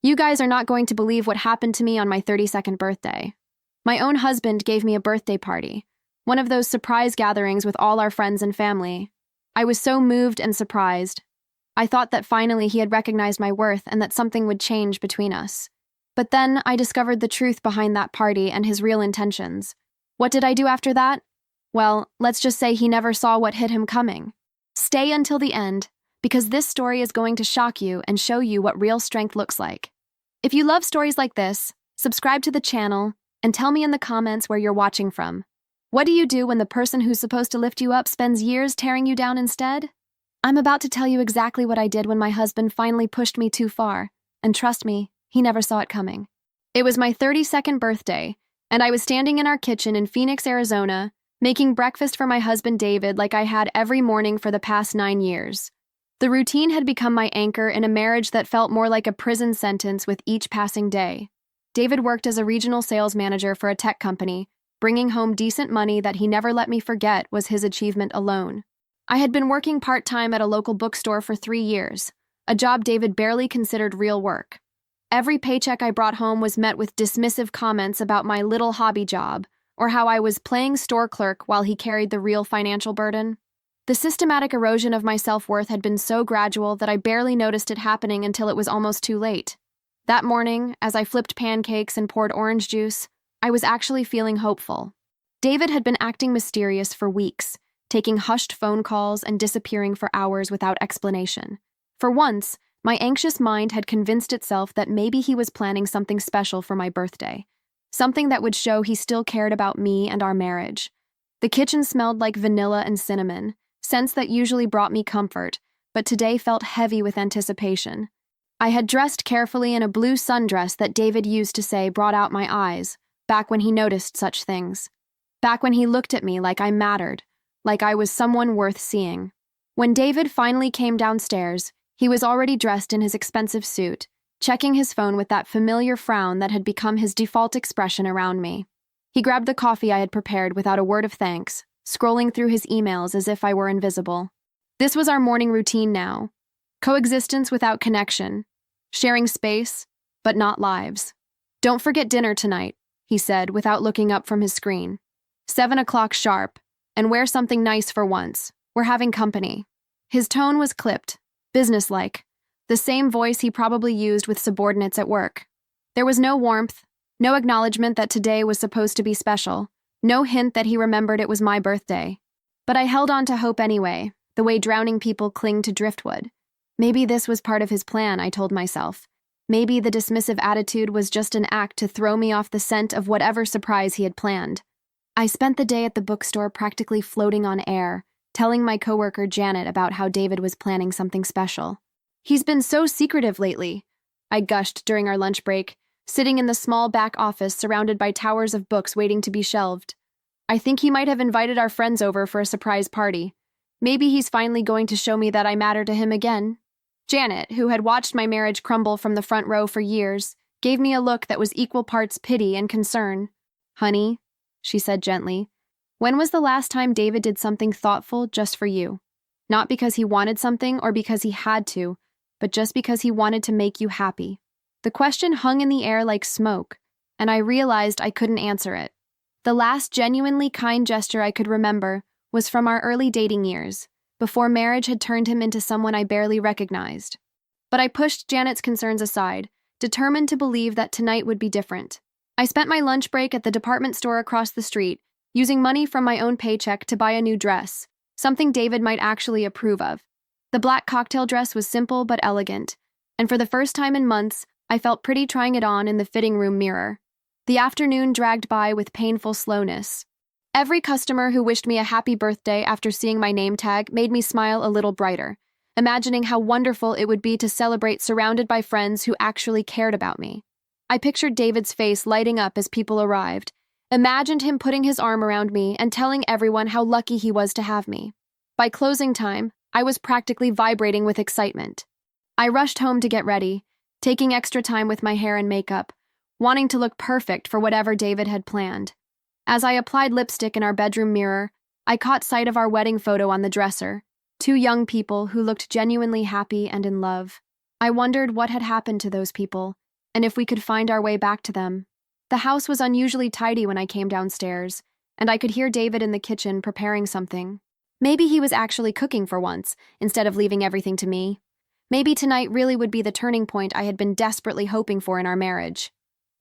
You guys are not going to believe what happened to me on my 32nd birthday. My own husband gave me a birthday party, one of those surprise gatherings with all our friends and family. I was so moved and surprised. I thought that finally he had recognized my worth and that something would change between us. But then I discovered the truth behind that party and his real intentions. What did I do after that? Well, let's just say he never saw what hit him coming. Stay until the end, because this story is going to shock you and show you what real strength looks like. If you love stories like this, subscribe to the channel and tell me in the comments where you're watching from. What do you do when the person who's supposed to lift you up spends years tearing you down instead? I'm about to tell you exactly what I did when my husband finally pushed me too far, and trust me, he never saw it coming. It was my 32nd birthday, and I was standing in our kitchen in Phoenix, Arizona, making breakfast for my husband David like I had every morning for the past 9 years. The routine had become my anchor in a marriage that felt more like a prison sentence with each passing day. David worked as a regional sales manager for a tech company, bringing home decent money that he never let me forget was his achievement alone. I had been working part-time at a local bookstore for 3 years, a job David barely considered real work. Every paycheck I brought home was met with dismissive comments about my little hobby job, or how I was playing store clerk while he carried the real financial burden. The systematic erosion of my self-worth had been so gradual that I barely noticed it happening until it was almost too late. That morning, as I flipped pancakes and poured orange juice, I was actually feeling hopeful. David had been acting mysterious for weeks, taking hushed phone calls and disappearing for hours without explanation. For once, my anxious mind had convinced itself that maybe he was planning something special for my birthday, something that would show he still cared about me and our marriage. The kitchen smelled like vanilla and cinnamon, scents that usually brought me comfort, but today felt heavy with anticipation. I had dressed carefully in a blue sundress that David used to say brought out my eyes, back when he noticed such things. Back when he looked at me like I mattered, like I was someone worth seeing. When David finally came downstairs, he was already dressed in his expensive suit, checking his phone with that familiar frown that had become his default expression around me. He grabbed the coffee I had prepared without a word of thanks, scrolling through his emails as if I were invisible. This was our morning routine now. Coexistence without connection. Sharing space, but not lives. "Don't forget dinner tonight," he said without looking up from his screen. 7 o'clock sharp, and wear something nice for once. We're having company. His tone was clipped, businesslike, the same voice he probably used with subordinates at work. There was no warmth, no acknowledgement that today was supposed to be special, no hint that he remembered it was my birthday. But I held on to hope anyway, the way drowning people cling to driftwood. Maybe this was part of his plan, I told myself. Maybe the dismissive attitude was just an act to throw me off the scent of whatever surprise he had planned. I spent the day at the bookstore practically floating on air, telling my coworker Janet about how David was planning something special. "He's been so secretive lately," I gushed during our lunch break, sitting in the small back office surrounded by towers of books waiting to be shelved. "I think he might have invited our friends over for a surprise party. Maybe he's finally going to show me that I matter to him again." Janet, who had watched my marriage crumble from the front row for years, gave me a look that was equal parts pity and concern. "Honey," she said gently, "when was the last time David did something thoughtful just for you? Not because he wanted something or because he had to, but just because he wanted to make you happy." The question hung in the air like smoke, and I realized I couldn't answer it. The last genuinely kind gesture I could remember was from our early dating years, before marriage had turned him into someone I barely recognized. But I pushed Janet's concerns aside, determined to believe that tonight would be different. I spent my lunch break at the department store across the street, using money from my own paycheck to buy a new dress, something David might actually approve of. The black cocktail dress was simple but elegant, and for the first time in months, I felt pretty trying it on in the fitting room mirror. The afternoon dragged by with painful slowness. Every customer who wished me a happy birthday after seeing my name tag made me smile a little brighter, imagining how wonderful it would be to celebrate surrounded by friends who actually cared about me. I pictured David's face lighting up as people arrived, imagined him putting his arm around me and telling everyone how lucky he was to have me. By closing time, I was practically vibrating with excitement. I rushed home to get ready, taking extra time with my hair and makeup, wanting to look perfect for whatever David had planned. As I applied lipstick in our bedroom mirror, I caught sight of our wedding photo on the dresser, 2 young people who looked genuinely happy and in love. I wondered what had happened to those people, and if we could find our way back to them. The house was unusually tidy when I came downstairs, and I could hear David in the kitchen preparing something. Maybe he was actually cooking for once, instead of leaving everything to me. Maybe tonight really would be the turning point I had been desperately hoping for in our marriage.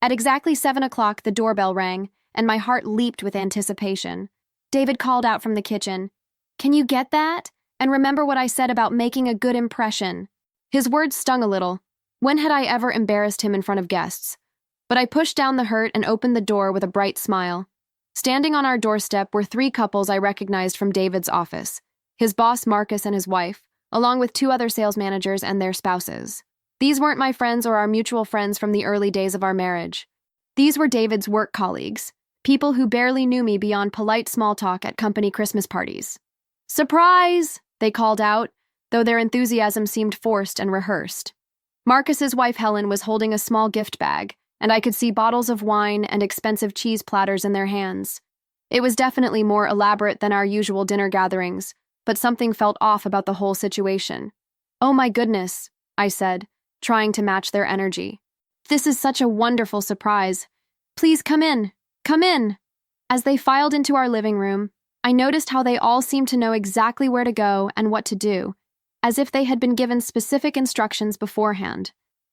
At exactly 7 o'clock, the doorbell rang, and my heart leaped with anticipation. David called out from the kitchen, "Can you get that? And remember what I said about making a good impression." His words stung a little. When had I ever embarrassed him in front of guests? But I pushed down the hurt and opened the door with a bright smile. Standing on our doorstep were 3 couples I recognized from David's office, his boss Marcus and his wife, along with 2 other sales managers and their spouses. These weren't my friends or our mutual friends from the early days of our marriage. These were David's work colleagues, people who barely knew me beyond polite small talk at company Christmas parties. "Surprise!" they called out, though their enthusiasm seemed forced and rehearsed. Marcus's wife Helen was holding a small gift bag, and I could see bottles of wine and expensive cheese platters in their hands. It was definitely more elaborate than our usual dinner gatherings, but something felt off about the whole situation. "Oh my goodness," I said, trying to match their energy. "This is such a wonderful surprise. Please come in, come in." As they filed into our living room, I noticed how they all seemed to know exactly where to go and what to do, as if they had been given specific instructions beforehand.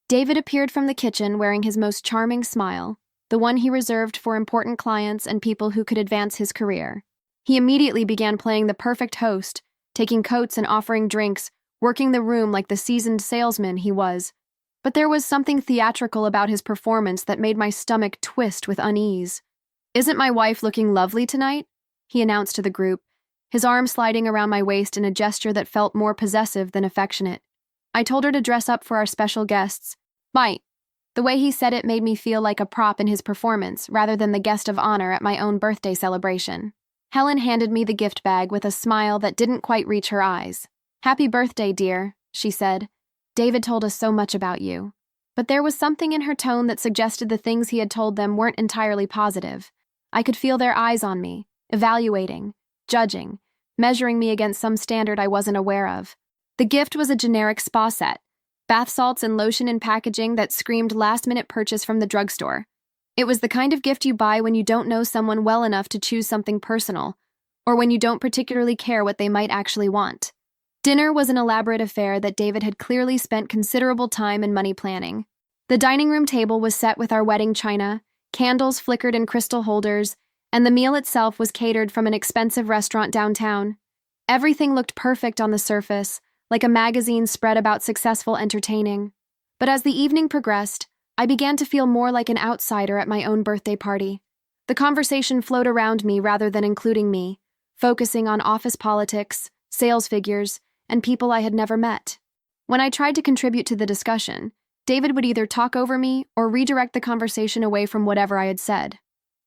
David appeared from the kitchen wearing his most charming smile, the one he reserved for important clients and people who could advance his career. He immediately began playing the perfect host, taking coats and offering drinks, working the room like the seasoned salesman he was. But there was something theatrical about his performance that made my stomach twist with unease. "Isn't my wife looking lovely tonight?" he announced to the group, his arm sliding around my waist in a gesture that felt more possessive than affectionate. I told her to dress up for our special guests. Might. The way he said it made me feel like a prop in his performance rather than the guest of honor at my own birthday celebration. Helen handed me the gift bag with a smile that didn't quite reach her eyes. "Happy birthday, dear," she said. "David told us so much about you." But there was something in her tone that suggested the things he had told them weren't entirely positive. I could feel their eyes on me, evaluating, judging, measuring me against some standard I wasn't aware of. The gift was a generic spa set, bath salts and lotion in packaging that screamed last-minute purchase from the drugstore. It was the kind of gift you buy when you don't know someone well enough to choose something personal, or when you don't particularly care what they might actually want. Dinner was an elaborate affair that David had clearly spent considerable time and money planning. The dining room table was set with our wedding china, candles flickered in crystal holders, and the meal itself was catered from an expensive restaurant downtown. Everything looked perfect on the surface, like a magazine spread about successful entertaining. But as the evening progressed, I began to feel more like an outsider at my own birthday party. The conversation flowed around me rather than including me, focusing on office politics, sales figures, and people I had never met. When I tried to contribute to the discussion, David would either talk over me or redirect the conversation away from whatever I had said.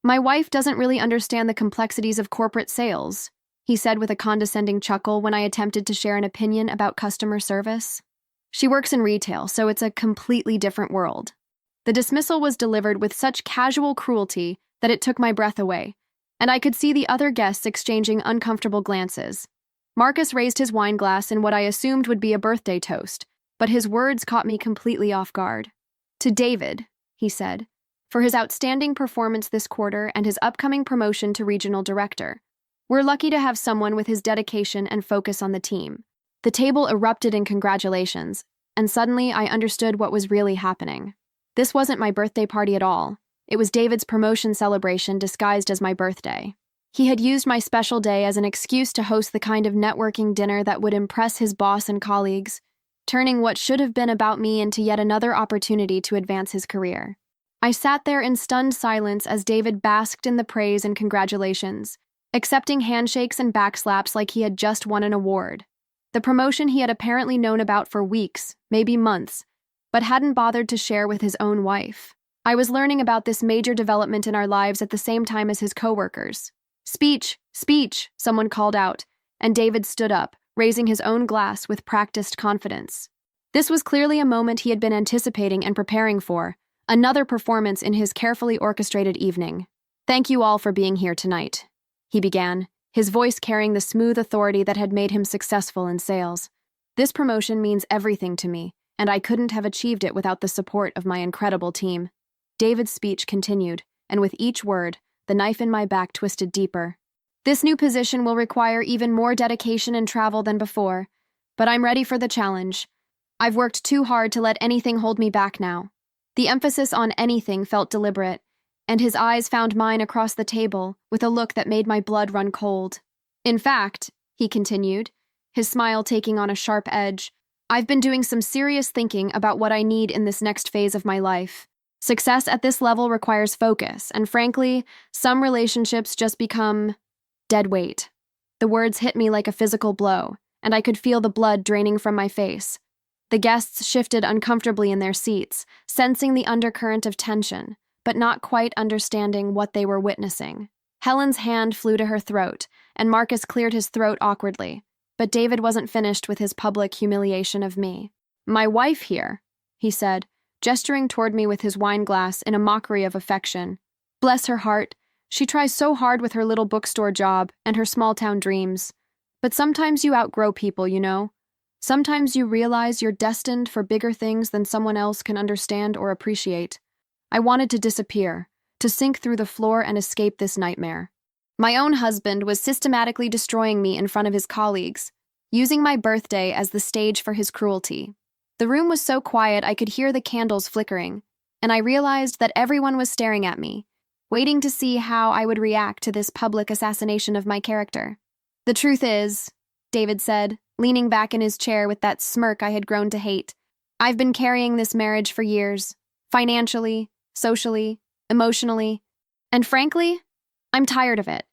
"My wife doesn't really understand the complexities of corporate sales," he said with a condescending chuckle when I attempted to share an opinion about customer service. "She works in retail, so it's a completely different world." The dismissal was delivered with such casual cruelty that it took my breath away, and I could see the other guests exchanging uncomfortable glances. Marcus raised his wine glass in what I assumed would be a birthday toast, but his words caught me completely off guard. "To David," he said, "for his outstanding performance this quarter and his upcoming promotion to regional director. We're lucky to have someone with his dedication and focus on the team." The table erupted in congratulations, and suddenly I understood what was really happening. This wasn't my birthday party at all. It was David's promotion celebration disguised as my birthday. He had used my special day as an excuse to host the kind of networking dinner that would impress his boss and colleagues, turning what should have been about me into yet another opportunity to advance his career. I sat there in stunned silence as David basked in the praise and congratulations, accepting handshakes and backslaps like he had just won an award. The promotion he had apparently known about for weeks, maybe months, but hadn't bothered to share with his own wife. I was learning about this major development in our lives at the same time as his coworkers. "Speech, speech," someone called out, and David stood up, raising his own glass with practiced confidence. This was clearly a moment he had been anticipating and preparing for, another performance in his carefully orchestrated evening. "Thank you all for being here tonight," he began, his voice carrying the smooth authority that had made him successful in sales. "This promotion means everything to me, and I couldn't have achieved it without the support of my incredible team. David's speech continued, and with each word, the knife in my back twisted deeper. This new position will require even more dedication and travel than before, but I'm ready for the challenge. I've worked too hard to let anything hold me back now. The emphasis on anything felt deliberate, and his eyes found mine across the table with a look that made my blood run cold. In fact, he continued, his smile taking on a sharp edge, I've been doing some serious thinking about what I need in this next phase of my life. Success at this level requires focus, and frankly, some relationships just become dead weight. The words hit me like a physical blow, and I could feel the blood draining from my face. The guests shifted uncomfortably in their seats, sensing the undercurrent of tension, but not quite understanding what they were witnessing. Helen's hand flew to her throat, and Marcus cleared his throat awkwardly, but David wasn't finished with his public humiliation of me. "My wife here," he said, gesturing toward me with his wine glass in a mockery of affection. "Bless her heart, she tries so hard with her little bookstore job and her small-town dreams. But sometimes you outgrow people, you know. Sometimes you realize you're destined for bigger things than someone else can understand or appreciate. I wanted to disappear, to sink through the floor and escape this nightmare. My own husband was systematically destroying me in front of his colleagues, using my birthday as the stage for his cruelty. The room was so quiet I could hear the candles flickering, and I realized that everyone was staring at me, waiting to see how I would react to this public assassination of my character. The truth is," David said, leaning back in his chair with that smirk I had grown to hate, "I've been carrying this marriage for years, financially, socially, emotionally, and frankly, I'm tired of it.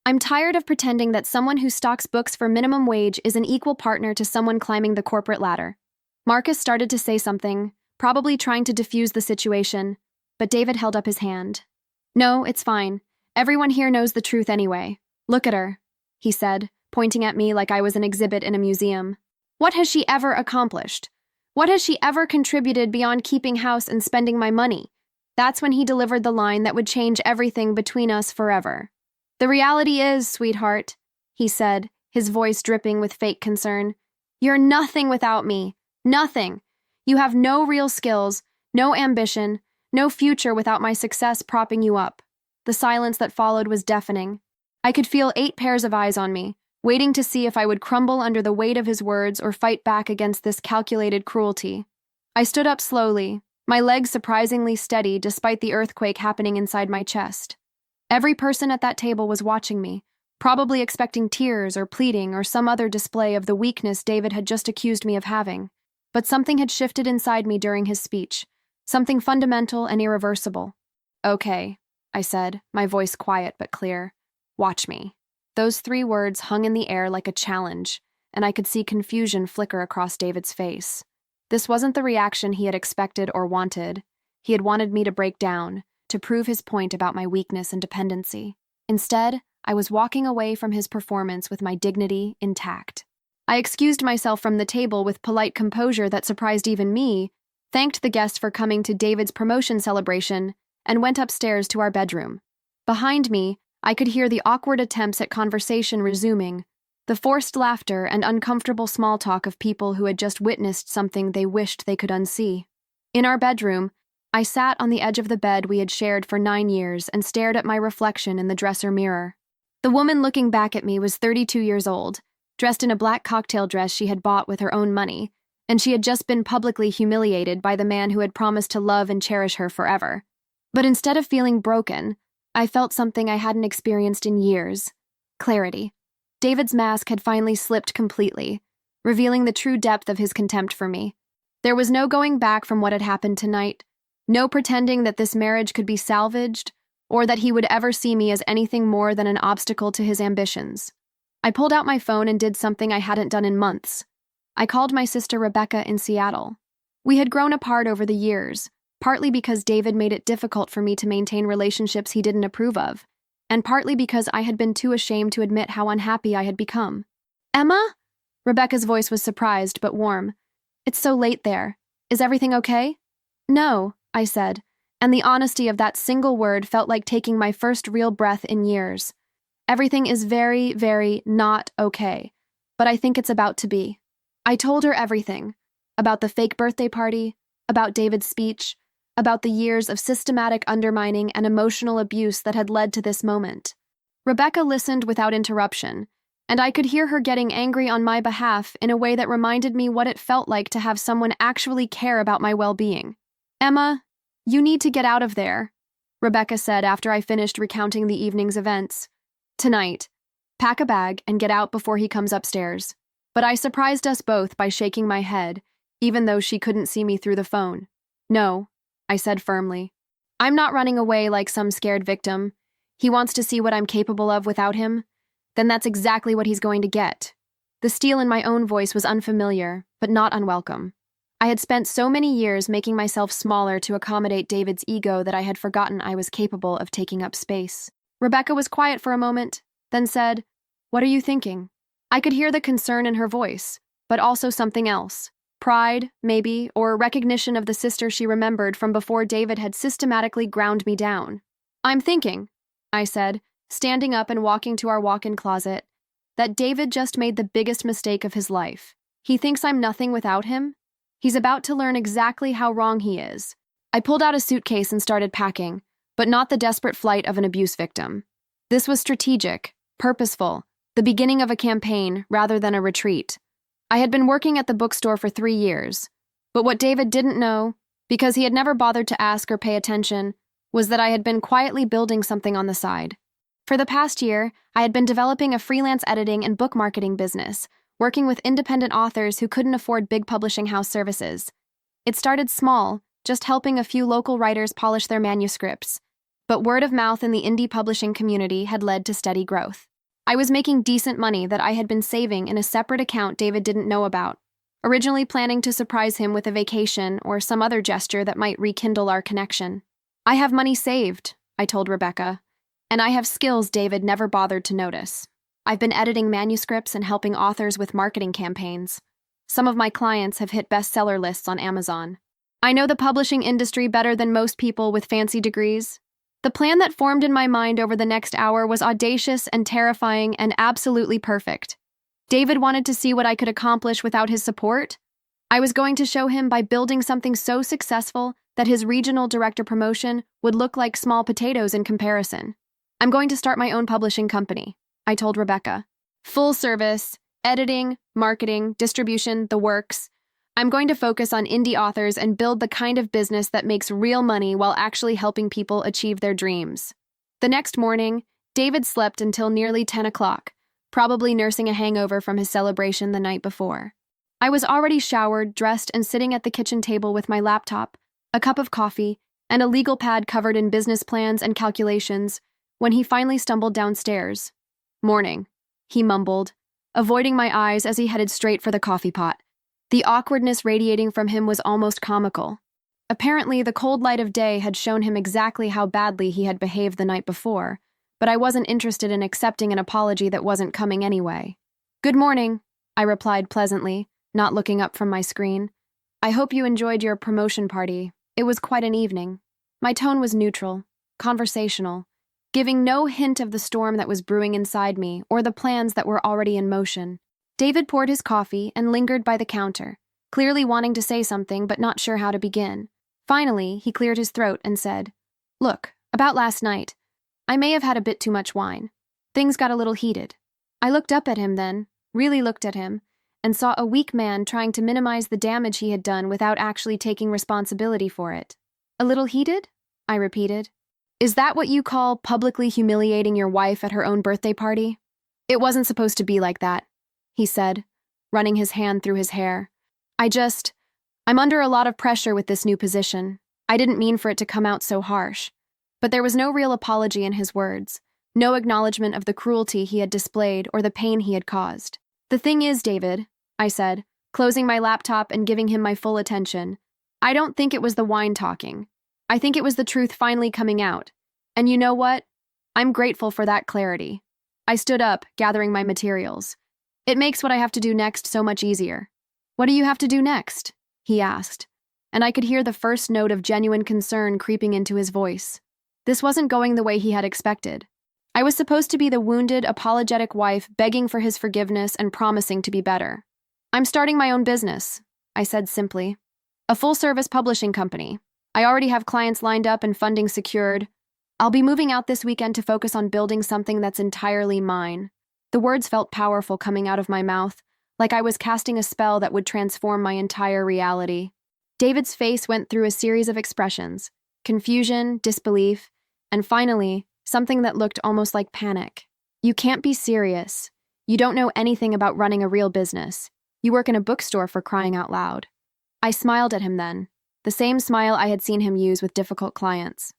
I'm tired of pretending that someone who stocks books for minimum wage is an equal partner to someone climbing the corporate ladder." Marcus started to say something, probably trying to defuse the situation, but David held up his hand. "No, it's fine. Everyone here knows the truth anyway. Look at her," he said, pointing at me like I was an exhibit in a museum. "What has she ever accomplished? What has she ever contributed beyond keeping house and spending my money?" That's when he delivered the line that would change everything between us forever. "The reality is, sweetheart," he said, his voice dripping with fake concern, "you're nothing without me. Nothing. You have no real skills, no ambition, no future without my success propping you up." The silence that followed was deafening. I could feel 8 pairs of eyes on me, waiting to see if I would crumble under the weight of his words or fight back against this calculated cruelty. I stood up slowly, my legs surprisingly steady despite the earthquake happening inside my chest. Every person at that table was watching me, probably expecting tears or pleading or some other display of the weakness David had just accused me of having. But something had shifted inside me during his speech, something fundamental and irreversible. "Okay," I said, my voice quiet but clear. "Watch me." Those 3 words hung in the air like a challenge, and I could see confusion flicker across David's face. This wasn't the reaction he had expected or wanted. He had wanted me to break down, to prove his point about my weakness and dependency. Instead, I was walking away from his performance with my dignity intact. I excused myself from the table with polite composure that surprised even me, thanked the guest for coming to David's promotion celebration, and went upstairs to our bedroom. Behind me, I could hear the awkward attempts at conversation resuming, the forced laughter and uncomfortable small talk of people who had just witnessed something they wished they could unsee. In our bedroom, I sat on the edge of the bed we had shared for 9 years and stared at my reflection in the dresser mirror. The woman looking back at me was 32 years old, dressed in a black cocktail dress she had bought with her own money, and she had just been publicly humiliated by the man who had promised to love and cherish her forever. But instead of feeling broken, I felt something I hadn't experienced in years: clarity. David's mask had finally slipped completely, revealing the true depth of his contempt for me. There was no going back from what had happened tonight, no pretending that this marriage could be salvaged, or that he would ever see me as anything more than an obstacle to his ambitions. I pulled out my phone and did something I hadn't done in months. I called my sister Rebecca in Seattle. We had grown apart over the years, partly because David made it difficult for me to maintain relationships he didn't approve of, and partly because I had been too ashamed to admit how unhappy I had become. "Emma?" Rebecca's voice was surprised but warm. "It's so late there. Is everything okay?" "No," I said, and the honesty of that single word felt like taking my first real breath in years. "Everything is very, very not okay, but I think it's about to be." I told her everything. About the fake birthday party, about David's speech, about the years of systematic undermining and emotional abuse that had led to this moment. Rebecca listened without interruption, and I could hear her getting angry on my behalf in a way that reminded me what it felt like to have someone actually care about my well-being. "Emma, you need to get out of there," Rebecca said after I finished recounting the evening's events. "Tonight. Pack a bag and get out before he comes upstairs." But I surprised us both by shaking my head, even though she couldn't see me through the phone. "No," I said firmly. "I'm not running away like some scared victim. He wants to see what I'm capable of without him. Then that's exactly what he's going to get." The steel in my own voice was unfamiliar, but not unwelcome. I had spent so many years making myself smaller to accommodate David's ego that I had forgotten I was capable of taking up space. Rebecca was quiet for a moment, then said, "What are you thinking?" I could hear the concern in her voice, but also something else. Pride, maybe, or recognition of the sister she remembered from before David had systematically ground me down. "I'm thinking," I said, standing up and walking to our walk-in closet, "that David just made the biggest mistake of his life. He thinks I'm nothing without him. He's about to learn exactly how wrong he is." I pulled out a suitcase and started packing, but not the desperate flight of an abuse victim. This was strategic, purposeful, the beginning of a campaign rather than a retreat. I had been working at the bookstore for 3 years, but what David didn't know, because he had never bothered to ask or pay attention, was that I had been quietly building something on the side. For the past year, I had been developing a freelance editing and book marketing business, working with independent authors who couldn't afford big publishing house services. It started small, just helping a few local writers polish their manuscripts, but word of mouth in the indie publishing community had led to steady growth. I was making decent money that I had been saving in a separate account David didn't know about, originally planning to surprise him with a vacation or some other gesture that might rekindle our connection. "I have money saved," I told Rebecca, "and I have skills David never bothered to notice. I've been editing manuscripts and helping authors with marketing campaigns. Some of my clients have hit bestseller lists on Amazon. I know the publishing industry better than most people with fancy degrees." The plan that formed in my mind over the next hour was audacious and terrifying and absolutely perfect. David wanted to see what I could accomplish without his support. I was going to show him by building something so successful that his regional director promotion would look like small potatoes in comparison. "I'm going to start my own publishing company," I told Rebecca. "Full service, editing, marketing, distribution, the works. I'm going to focus on indie authors and build the kind of business that makes real money while actually helping people achieve their dreams." The next morning, David slept until nearly 10 o'clock, probably nursing a hangover from his celebration the night before. I was already showered, dressed, and sitting at the kitchen table with my laptop, a cup of coffee, and a legal pad covered in business plans and calculations when he finally stumbled downstairs. "Morning," he mumbled, avoiding my eyes as he headed straight for the coffee pot. The awkwardness radiating from him was almost comical. Apparently, the cold light of day had shown him exactly how badly he had behaved the night before, but I wasn't interested in accepting an apology that wasn't coming anyway. "Good morning," I replied pleasantly, not looking up from my screen. "I hope you enjoyed your promotion party. It was quite an evening." My tone was neutral, conversational, giving no hint of the storm that was brewing inside me or the plans that were already in motion. David poured his coffee and lingered by the counter, clearly wanting to say something but not sure how to begin. Finally, he cleared his throat and said, "Look, about last night, I may have had a bit too much wine. Things got a little heated." I looked up at him then, really looked at him, and saw a weak man trying to minimize the damage he had done without actually taking responsibility for it. "A little heated?" I repeated. "Is that what you call publicly humiliating your wife at her own birthday party?" "It wasn't supposed to be like that," he said, running his hand through his hair. I'm under a lot of pressure with this new position. I didn't mean for it to come out so harsh." But there was no real apology in his words, no acknowledgement of the cruelty he had displayed or the pain he had caused. "The thing is, David," I said, closing my laptop and giving him my full attention, "I don't think it was the wine talking. I think it was the truth finally coming out. And you know what? I'm grateful for that clarity." I stood up, gathering my materials. "It makes what I have to do next so much easier." "What do you have to do next?" he asked, and I could hear the first note of genuine concern creeping into his voice. This wasn't going the way he had expected. I was supposed to be the wounded, apologetic wife begging for his forgiveness and promising to be better. "I'm starting my own business," I said simply. A full-service publishing company. I already have clients lined up and funding secured. I'll be moving out this weekend to focus on building something that's entirely mine. The words felt powerful coming out of my mouth, like I was casting a spell that would transform my entire reality. David's face went through a series of expressions: confusion, disbelief, and finally, something that looked almost like panic. You can't be serious. You don't know anything about running a real business. You work in a bookstore, for crying out loud. I smiled at him then, the same smile I had seen him use with difficult clients.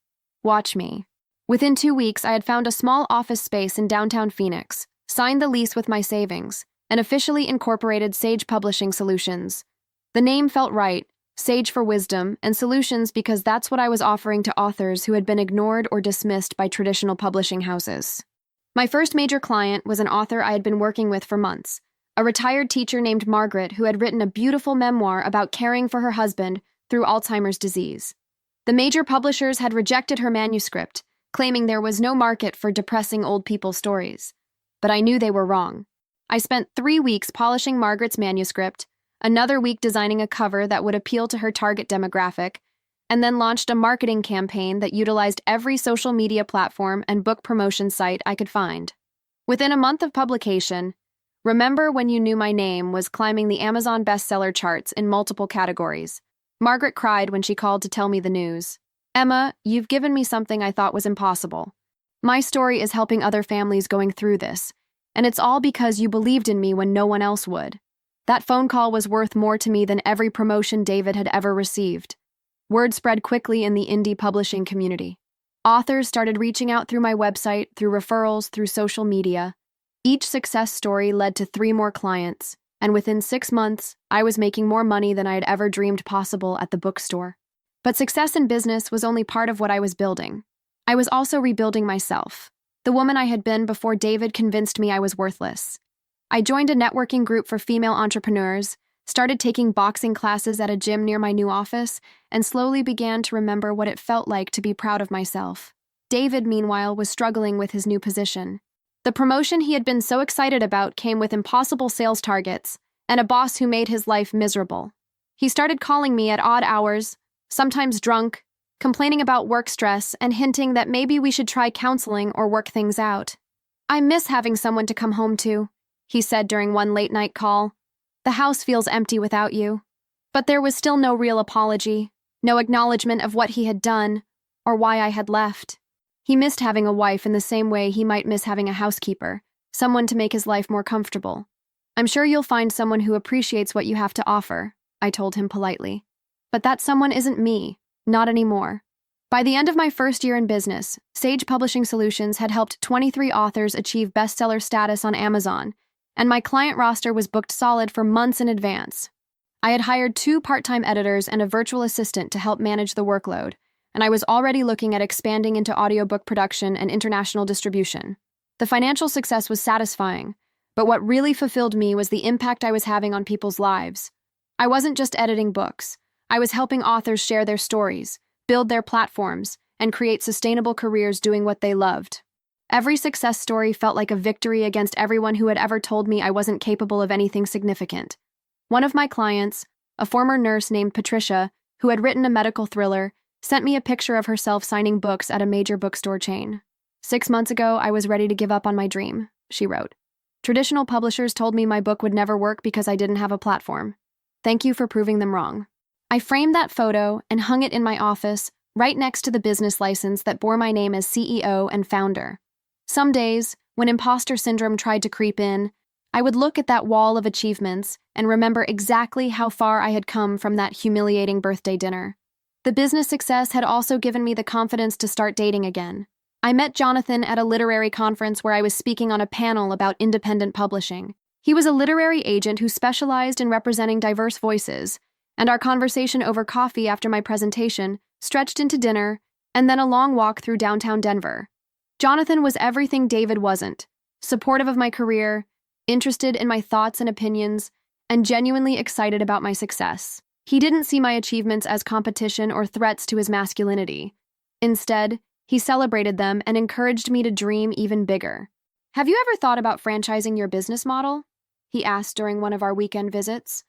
Watch me. Within 2 weeks, I had found a small office space in downtown Phoenix, signed the lease with my savings, and officially incorporated Sage Publishing Solutions. The name felt right, Sage for wisdom, and solutions because that's what I was offering to authors who had been ignored or dismissed by traditional publishing houses. My first major client was an author I had been working with for months, a retired teacher named Margaret who had written a beautiful memoir about caring for her husband through Alzheimer's disease. The major publishers had rejected her manuscript, claiming there was no market for depressing old people stories. But I knew they were wrong. I spent 3 weeks polishing Margaret's manuscript, another week designing a cover that would appeal to her target demographic, and then launched a marketing campaign that utilized every social media platform and book promotion site I could find. Within a month of publication, Remember When You Knew My Name was climbing the Amazon bestseller charts in multiple categories. Margaret cried when she called to tell me the news. Emma, you've given me something I thought was impossible. My story is helping other families going through this, and it's all because you believed in me when no one else would. That phone call was worth more to me than every promotion David had ever received. Word spread quickly in the indie publishing community. Authors started reaching out through my website, through referrals, through social media. Each success story led to 3 more clients, and within 6 months, I was making more money than I had ever dreamed possible at the bookstore. But success in business was only part of what I was building. I was also rebuilding myself, the woman I had been before David convinced me I was worthless. I joined a networking group for female entrepreneurs, started taking boxing classes at a gym near my new office, and slowly began to remember what it felt like to be proud of myself. David, meanwhile, was struggling with his new position. The promotion he had been so excited about came with impossible sales targets and a boss who made his life miserable. He started calling me at odd hours, sometimes drunk, complaining about work stress and hinting that maybe we should try counseling or work things out. I miss having someone to come home to, he said during one late-night call. The house feels empty without you. But there was still no real apology, no acknowledgement of what he had done or why I had left. He missed having a wife in the same way he might miss having a housekeeper, someone to make his life more comfortable. I'm sure you'll find someone who appreciates what you have to offer, I told him politely. But that someone isn't me, not anymore. By the end of my first year in business, Sage Publishing Solutions had helped 23 authors achieve bestseller status on Amazon, and my client roster was booked solid for months in advance. I had hired 2 part-time editors and a virtual assistant to help manage the workload, and I was already looking at expanding into audiobook production and international distribution. The financial success was satisfying, but what really fulfilled me was the impact I was having on people's lives. I wasn't just editing books. I was helping authors share their stories, build their platforms, and create sustainable careers doing what they loved. Every success story felt like a victory against everyone who had ever told me I wasn't capable of anything significant. One of my clients, a former nurse named Patricia, who had written a medical thriller, sent me a picture of herself signing books at a major bookstore chain. 6 months ago, I was ready to give up on my dream, she wrote. Traditional publishers told me my book would never work because I didn't have a platform. Thank you for proving them wrong. I framed that photo and hung it in my office, right next to the business license that bore my name as CEO and founder. Some days, when imposter syndrome tried to creep in, I would look at that wall of achievements and remember exactly how far I had come from that humiliating birthday dinner. The business success had also given me the confidence to start dating again. I met Jonathan at a literary conference where I was speaking on a panel about independent publishing. He was a literary agent who specialized in representing diverse voices, and our conversation over coffee after my presentation stretched into dinner and then a long walk through downtown Denver. Jonathan was everything David wasn't: supportive of my career, interested in my thoughts and opinions, and genuinely excited about my success. He didn't see my achievements as competition or threats to his masculinity. Instead, he celebrated them and encouraged me to dream even bigger. Have you ever thought about franchising your business model? He asked during one of our weekend visits.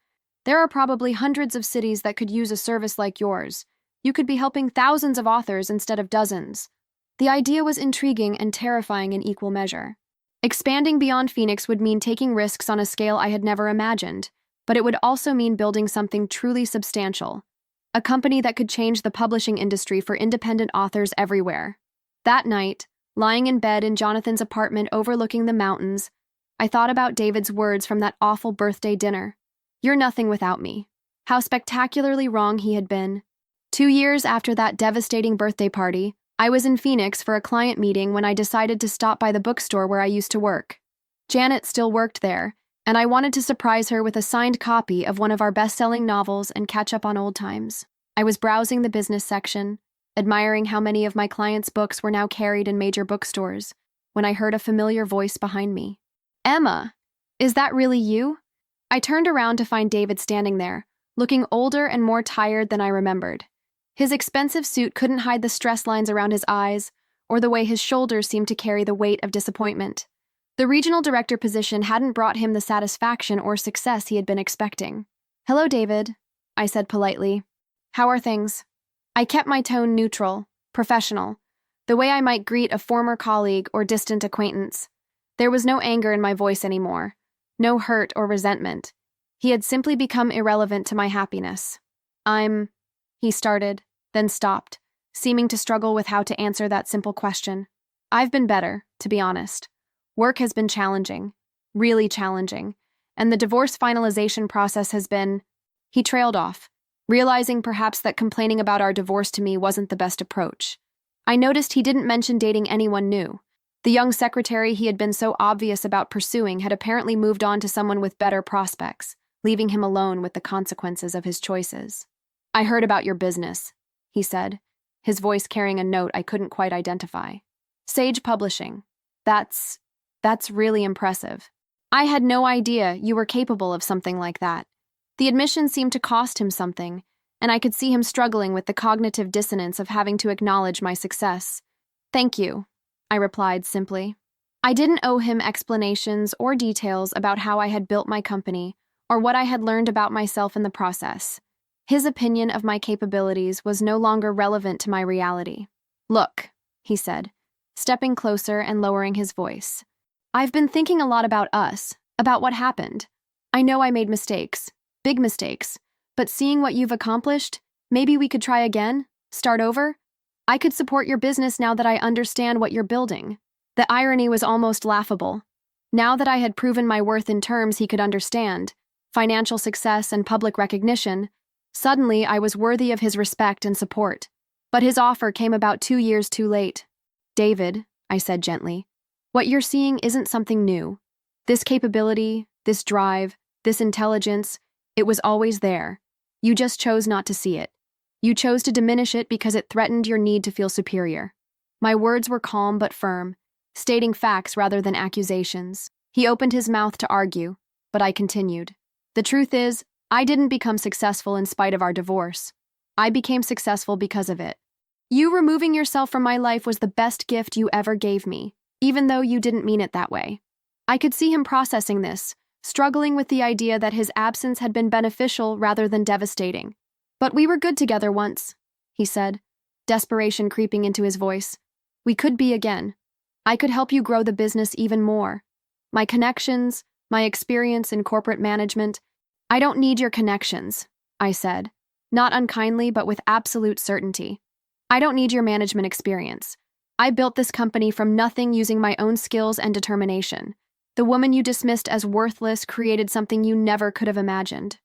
There are probably hundreds of cities that could use a service like yours. You could be helping thousands of authors instead of dozens. The idea was intriguing and terrifying in equal measure. Expanding beyond Phoenix would mean taking risks on a scale I had never imagined, but it would also mean building something truly substantial. A company that could change the publishing industry for independent authors everywhere. That night, lying in bed in Jonathan's apartment overlooking the mountains, I thought about David's words from that awful birthday dinner. "You're nothing without me." How spectacularly wrong he had been. 2 years after that devastating birthday party, I was in Phoenix for a client meeting when I decided to stop by the bookstore where I used to work. Janet still worked there, and I wanted to surprise her with a signed copy of one of our best-selling novels and catch up on old times. I was browsing the business section, admiring how many of my clients' books were now carried in major bookstores, when I heard a familiar voice behind me. "Emma, is that really you?" I turned around to find David standing there, looking older and more tired than I remembered. His expensive suit couldn't hide the stress lines around his eyes, or the way his shoulders seemed to carry the weight of disappointment. The regional director position hadn't brought him the satisfaction or success he had been expecting. "Hello, David," I said politely. "How are things?" I kept my tone neutral, professional, the way I might greet a former colleague or distant acquaintance. There was no anger in my voice anymore, no hurt or resentment. He had simply become irrelevant to my happiness. He started, then stopped, seeming to struggle with how to answer that simple question. "I've been better, to be honest. Work has been challenging, really challenging, and the divorce finalization process has been—" He trailed off, realizing perhaps that complaining about our divorce to me wasn't the best approach. I noticed he didn't mention dating anyone new. The young secretary he had been so obvious about pursuing had apparently moved on to someone with better prospects, leaving him alone with the consequences of his choices. "I heard about your business," he said, his voice carrying a note I couldn't quite identify. "Sage Publishing. That's really impressive. I had no idea you were capable of something like that." The admission seemed to cost him something, and I could see him struggling with the cognitive dissonance of having to acknowledge my success. "Thank you," I replied simply. I didn't owe him explanations or details about how I had built my company or what I had learned about myself in the process. His opinion of my capabilities was no longer relevant to my reality. "Look," he said, stepping closer and lowering his voice. "I've been thinking a lot about us, about what happened. I know I made mistakes, big mistakes, but seeing what you've accomplished, maybe we could try again, start over? I could support your business now that I understand what you're building." The irony was almost laughable. Now that I had proven my worth in terms he could understand, financial success and public recognition, suddenly I was worthy of his respect and support. But his offer came about 2 years too late. "David," I said gently, "what you're seeing isn't something new. This capability, this drive, this intelligence, it was always there. You just chose not to see it. You chose to diminish it because it threatened your need to feel superior." My words were calm but firm, stating facts rather than accusations. He opened his mouth to argue, but I continued. "The truth is, I didn't become successful in spite of our divorce. I became successful because of it. You removing yourself from my life was the best gift you ever gave me, even though you didn't mean it that way." I could see him processing this, struggling with the idea that his absence had been beneficial rather than devastating. "But we were good together once," he said, desperation creeping into his voice. "We could be again. I could help you grow the business even more. My connections, my experience in corporate management—" "I don't need your connections," I said, not unkindly but with absolute certainty. "I don't need your management experience. I built this company from nothing using my own skills and determination. The woman you dismissed as worthless created something you never could have imagined."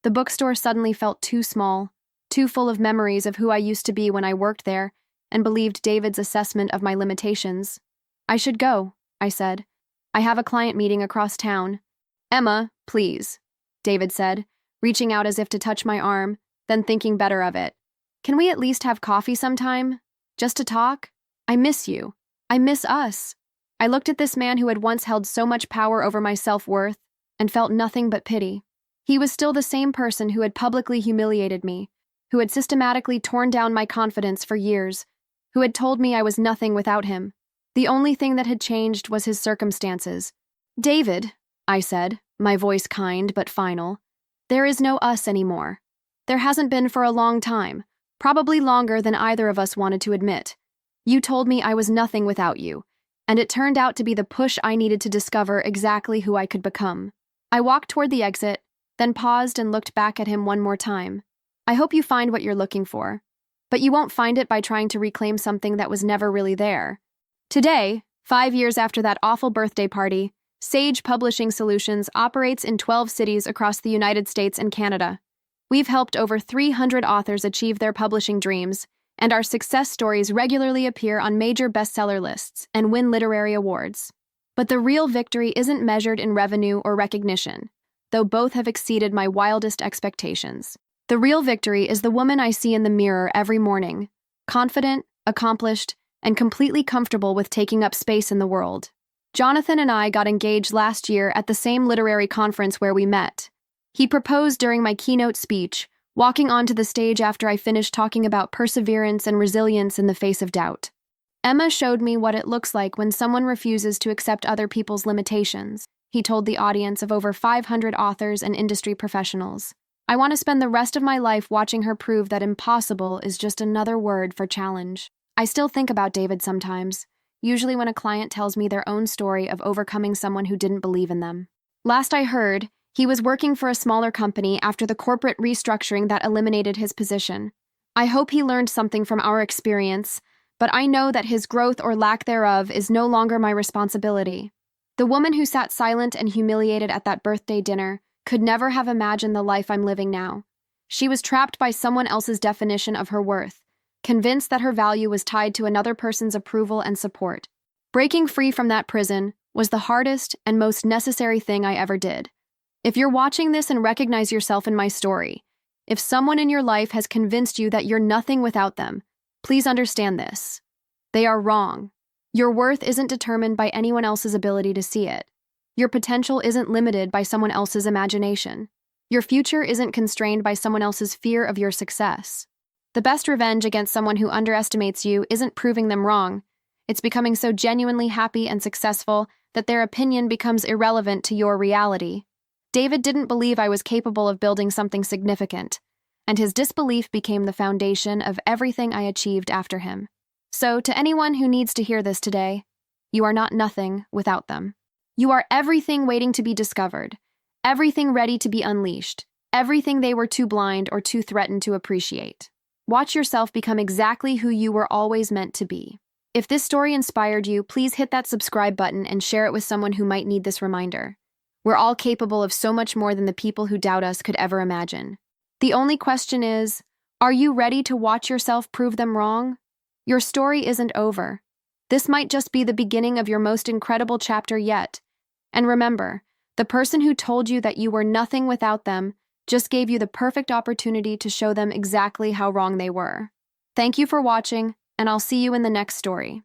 The bookstore suddenly felt too small, too full of memories of who I used to be when I worked there and believed David's assessment of my limitations. "I should go," I said. "I have a client meeting across town." "Emma, please," David said, reaching out as if to touch my arm, then thinking better of it. "Can we at least have coffee sometime? Just to talk? I miss you. I miss us." I looked at this man who had once held so much power over my self-worth and felt nothing but pity. He was still the same person who had publicly humiliated me, who had systematically torn down my confidence for years, who had told me I was nothing without him. The only thing that had changed was his circumstances. "David," I said, my voice kind but final, There is no us anymore. There hasn't been for a long time, probably longer than either of us wanted to admit. You told me I was nothing without you, and it turned out to be the push I needed to discover exactly who I could become. I walked toward the exit, then paused and looked back at him one more time. I hope you find what you're looking for, but you won't find it by trying to reclaim something that was never really there. Today, 5 years after that awful birthday party, Sage Publishing Solutions operates in 12 cities across the United States and Canada. We've helped over 300 authors achieve their publishing dreams, and our success stories regularly appear on major bestseller lists and win literary awards. But the real victory isn't measured in revenue or recognition, though both have exceeded my wildest expectations. The real victory is the woman I see in the mirror every morning, confident, accomplished, and completely comfortable with taking up space in the world. Jonathan and I got engaged last year at the same literary conference where we met. He proposed during my keynote speech, walking onto the stage after I finished talking about perseverance and resilience in the face of doubt. Emma showed me what it looks like when someone refuses to accept other people's limitations, he told the audience of over 500 authors and industry professionals. I want to spend the rest of my life watching her prove that impossible is just another word for challenge. I still think about David sometimes, usually when a client tells me their own story of overcoming someone who didn't believe in them. Last I heard, he was working for a smaller company after the corporate restructuring that eliminated his position. I hope he learned something from our experience, but I know that his growth or lack thereof is no longer my responsibility. The woman who sat silent and humiliated at that birthday dinner could never have imagined the life I'm living now. She was trapped by someone else's definition of her worth, convinced that her value was tied to another person's approval and support. Breaking free from that prison was the hardest and most necessary thing I ever did. If you're watching this and recognize yourself in my story, if someone in your life has convinced you that you're nothing without them, please understand this. They are wrong. Your worth isn't determined by anyone else's ability to see it. Your potential isn't limited by someone else's imagination. Your future isn't constrained by someone else's fear of your success. The best revenge against someone who underestimates you isn't proving them wrong. It's becoming so genuinely happy and successful that their opinion becomes irrelevant to your reality. David didn't believe I was capable of building something significant, and his disbelief became the foundation of everything I achieved after him. So, to anyone who needs to hear this today, you are not nothing without them. You are everything waiting to be discovered, everything ready to be unleashed, everything they were too blind or too threatened to appreciate. Watch yourself become exactly who you were always meant to be. If this story inspired you, please hit that subscribe button and share it with someone who might need this reminder. We're all capable of so much more than the people who doubt us could ever imagine. The only question is, are you ready to watch yourself prove them wrong? Your story isn't over. This might just be the beginning of your most incredible chapter yet. And remember, the person who told you that you were nothing without them just gave you the perfect opportunity to show them exactly how wrong they were. Thank you for watching, and I'll see you in the next story.